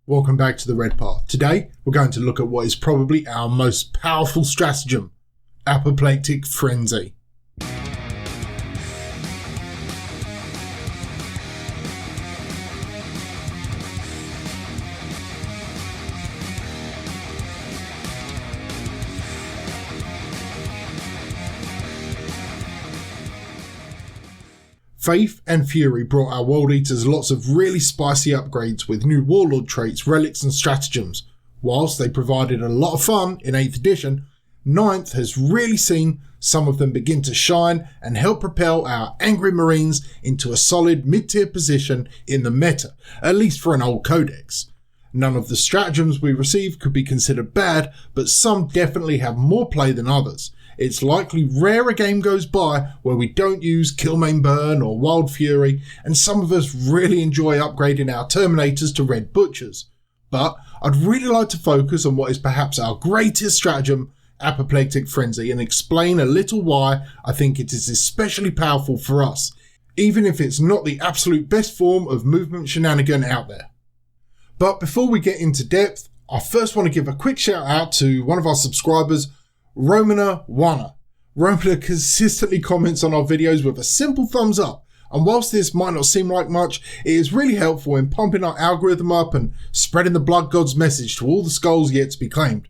Welcome back to the Red Path. Today, we're going to look at what is probably our most powerful stratagem, Apoplectic Frenzy. Faith and Fury brought our World Eaters lots of really spicy upgrades with new Warlord traits, relics and stratagems. Whilst they provided a lot of fun in 8th edition, 9th has really seen some of them begin to shine and help propel our angry Marines into a solid mid-tier position in the meta, at least for an old codex. None of the stratagems we received could be considered bad, but some definitely have more play than others. It's likely rare a game goes by where we don't use Kill Main Burn or Wild Fury, and some of us really enjoy upgrading our Terminators to Red Butchers. But I'd really like to focus on what is perhaps our greatest stratagem, Apoplectic Frenzy, and explain a little why I think it is especially powerful for us, even if it's not the absolute best form of movement shenanigan out there. But before we get into depth, I first want to give a quick shout out to one of our subscribers, Romana Wana. Romana consistently comments on our videos with a simple thumbs up, and whilst this might not seem like much, it is really helpful in pumping our algorithm up and spreading the Blood God's message to all the skulls yet to be claimed.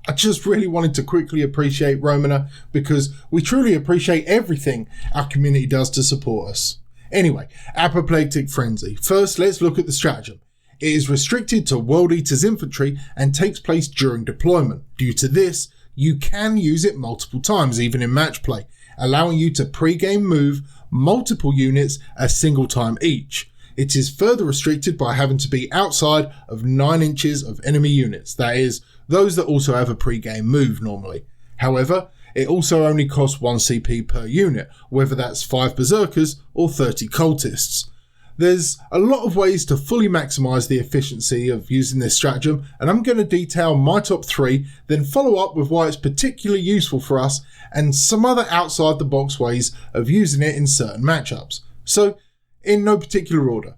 I just really wanted to quickly appreciate Romana because we truly appreciate everything our community does to support us. Anyway, Apoplectic Frenzy. First, let's look at the stratagem. It is restricted to World Eaters infantry and takes place during deployment. Due to this, you can use it multiple times, even in match play, allowing you to pre-game move multiple units a single time each. It is further restricted by having to be outside of 9 inches of enemy units, that is, those that also have a pre-game move normally. However, it also only costs 1 CP per unit, whether that's 5 Berserkers or 30 Cultists. There's a lot of ways to fully maximise the efficiency of using this stratagem, and I'm going to detail my top 3, then follow up with why it's particularly useful for us and some other outside the box ways of using it in certain matchups. So, in no particular order.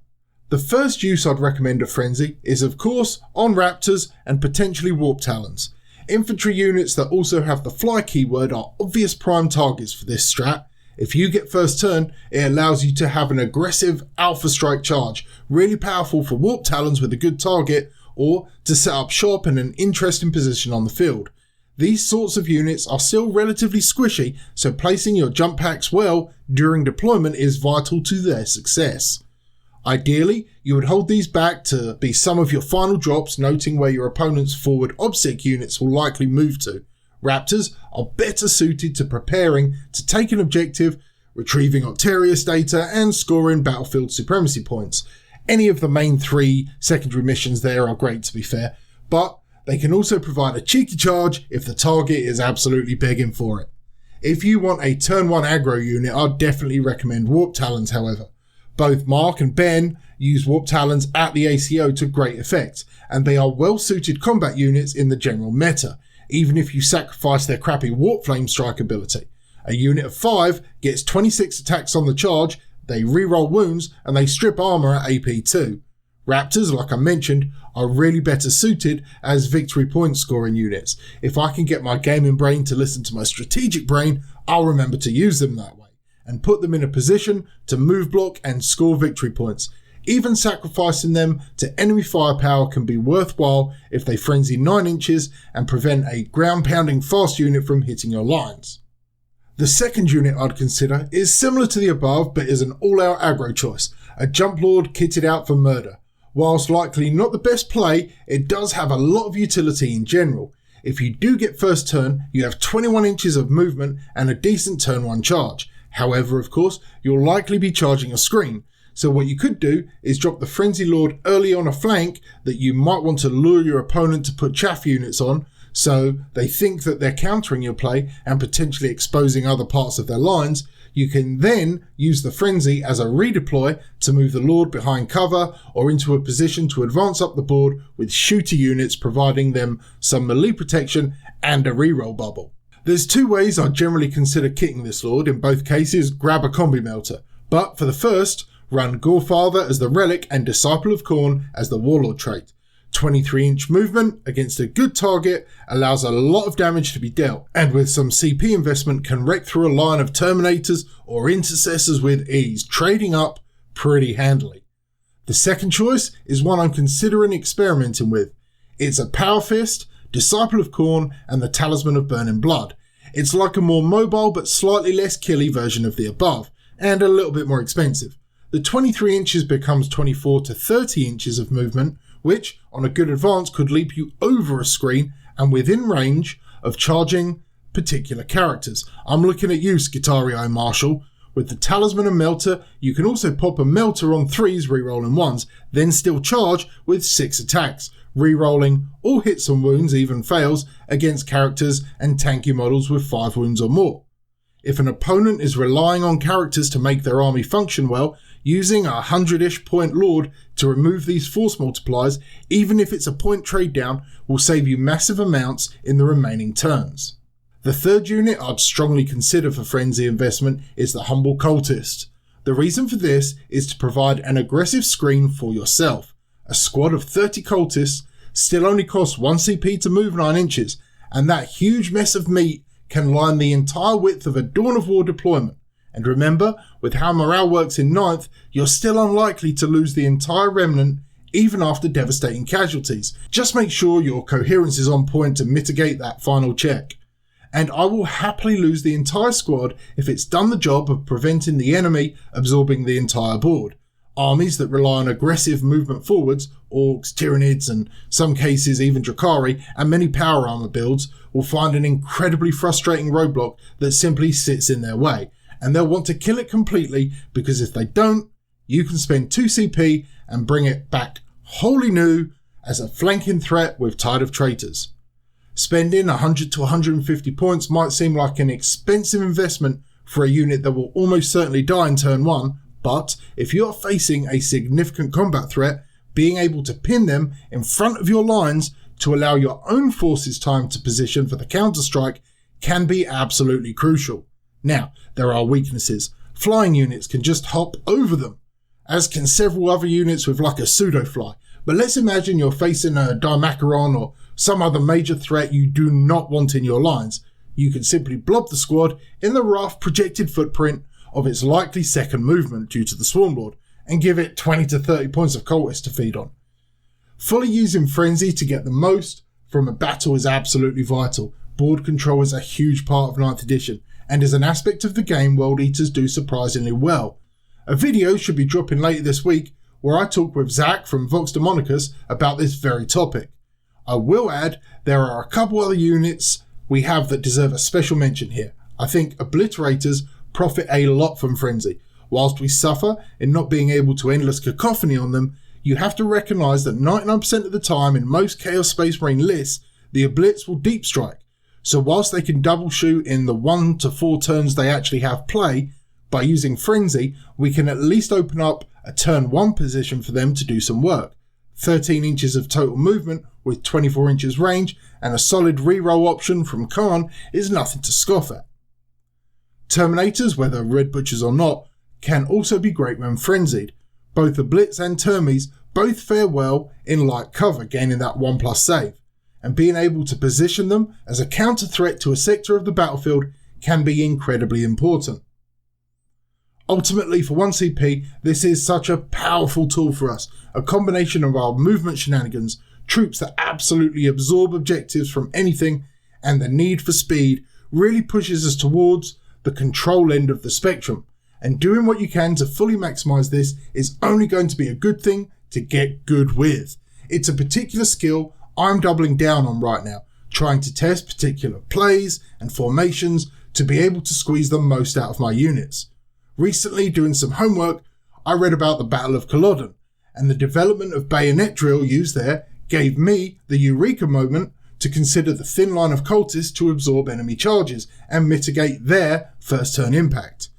The first use I'd recommend of Frenzy is of course on Raptors and potentially Warp Talons. Infantry units that also have the fly keyword are obvious prime targets for this strat. If you get first turn, it allows you to have an aggressive alpha strike charge, really powerful for Warp Talons with a good target, or to set up shop in an interesting position on the field. These sorts of units are still relatively squishy, so placing your jump packs well during deployment is vital to their success. Ideally, you would hold these back to be some of your final drops, noting where your opponent's forward OBSEC units will likely move to. Raptors are better suited to preparing to take an objective, retrieving Octarius data and scoring battlefield supremacy points. Any of the main 3 secondary missions there are great, to be fair, but they can also provide a cheeky charge if the target is absolutely begging for it. If you want a turn 1 aggro unit, I'd definitely recommend Warp Talons however. Both Mark and Ben use Warp Talons at the ACO to great effect, and they are well suited combat units in the general meta, even if you sacrifice their crappy Warp Flame strike ability. A unit of 5 gets 26 attacks on the charge, they reroll wounds, and they strip armor at AP 2. Raptors, like I mentioned, are really better suited as victory point scoring units. If I can get my gaming brain to listen to my strategic brain, I'll remember to use them that way, and put them in a position to move block and score victory points. Even sacrificing them to enemy firepower can be worthwhile if they frenzy 9 inches and prevent a ground pounding fast unit from hitting your lines. The second unit I'd consider is similar to the above but is an all-out aggro choice, a Jump Lord kitted out for murder. Whilst likely not the best play, it does have a lot of utility in general. If you do get first turn, you have 21 inches of movement and a decent turn 1 charge. However, of course, you'll likely be charging a screen. So what you could do is drop the Frenzy Lord early on a flank that you might want to lure your opponent to put chaff units on, so they think that they're countering your play and potentially exposing other parts of their lines. You can then use the Frenzy as a redeploy to move the Lord behind cover or into a position to advance up the board with shooter units, providing them some melee protection and a reroll bubble. There's 2 ways I generally consider kitting this Lord. In both cases, grab a Combi Melter. But for the first, run Gorefather as the relic and Disciple of Khorne as the Warlord trait. 23-inch movement against a good target allows a lot of damage to be dealt, and with some CP investment can wreck through a line of Terminators or Intercessors with ease, trading up pretty handily. The second choice is one I'm considering experimenting with. It's a Power Fist, Disciple of Khorne, and the Talisman of Burning Blood. It's like a more mobile but slightly less killy version of the above, and a little bit more expensive. The 23 inches becomes 24 to 30 inches of movement, which, on a good advance, could leap you over a screen and within range of charging particular characters. I'm looking at you, Skitarii Marshall. With the Talisman and Melter, you can also pop a Melter on 3s, rerolling 1s, then still charge with 6 attacks, rerolling all hits and wounds, even fails, against characters and tanky models with 5 wounds or more. If an opponent is relying on characters to make their army function well, using a 100-ish point Lord to remove these force multipliers, even if it's a point trade down, will save you massive amounts in the remaining turns. The third unit I'd strongly consider for Frenzy investment is the Humble Cultist. The reason for this is to provide an aggressive screen for yourself. A squad of 30 cultists still only costs 1 CP to move 9 inches, and that huge mess of meat can line the entire width of a Dawn of War deployment. And remember, with how morale works in 9th, you're still unlikely to lose the entire remnant even after devastating casualties. Just make sure your coherence is on point to mitigate that final check. And I will happily lose the entire squad if it's done the job of preventing the enemy absorbing the entire board. Armies that rely on aggressive movement forwards, Orcs, Tyranids, and some cases even Drakari, and many power armor builds will find an incredibly frustrating roadblock that simply sits in their way. And they'll want to kill it completely, because if they don't, you can spend 2 CP and bring it back wholly new as a flanking threat with Tide of Traitors. Spending 100 to 150 points might seem like an expensive investment for a unit that will almost certainly die in turn 1, but if you are facing a significant combat threat, being able to pin them in front of your lines to allow your own forces time to position for the counter-strike can be absolutely crucial. Now, there are weaknesses. Flying units can just hop over them, as can several other units with like a pseudo-fly. But let's imagine you're facing a Dimacaron or some other major threat you do not want in your lines. You can simply blob the squad in the rough projected footprint of its likely second movement due to the Swarmlord, and give it 20 to 30 points of Cultist to feed on. Fully using Frenzy to get the most from a battle is absolutely vital. Board control is a huge part of 9th edition, and is an aspect of the game World Eaters do surprisingly well. A video should be dropping later this week where I talk with Zach from Vox Demonicus about this very topic. I will add, there are a couple other units we have that deserve a special mention here. I think Obliterators profit a lot from Frenzy. Whilst we suffer in not being able to endless cacophony on them, you have to recognise that 99% of the time in most Chaos Space Marine lists, the Oblits will deep strike. So whilst they can double shoot in the 1 to 4 turns they actually have play, by using Frenzy, we can at least open up a turn 1 position for them to do some work. 13 inches of total movement with 24 inches range and a solid reroll option from Khorne is nothing to scoff at. Terminators, whether Red Butchers or not, can also be great when frenzied. Both the Blitz and Termies both fare well in light cover, gaining that 1+ save, and being able to position them as a counter threat to a sector of the battlefield can be incredibly important. Ultimately, for 1 CP, this is such a powerful tool for us, a combination of our movement shenanigans, troops that absolutely absorb objectives from anything, and the need for speed really pushes us towards the control end of the spectrum, and doing what you can to fully maximise this is only going to be a good thing to get good with. It's a particular skill I'm doubling down on right now, trying to test particular plays and formations to be able to squeeze the most out of my units. Recently, doing some homework, I read about the Battle of Culloden, and the development of bayonet drill used there gave me the eureka moment to consider the thin line of cultists to absorb enemy charges and mitigate their first turn impact.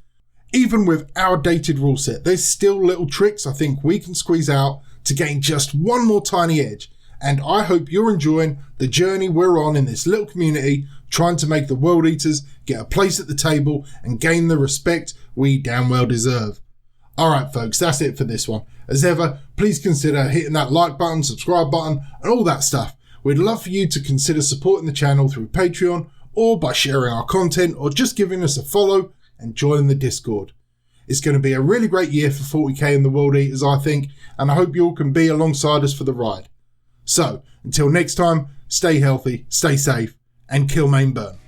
Even with our dated rule set, there's still little tricks I think we can squeeze out to gain just one more tiny edge, and I hope you're enjoying the journey we're on in this little community, trying to make the World Eaters get a place at the table and gain the respect we damn well deserve. Alright folks, that's it for this one. As ever, please consider hitting that like button, subscribe button, and all that stuff. We'd love for you to consider supporting the channel through Patreon, or by sharing our content, or just giving us a follow and joining the Discord. It's going to be a really great year for 40k in the World Eaters, I think, and I hope you all can be alongside us for the ride. So, until next time, stay healthy, stay safe, and kill main burn.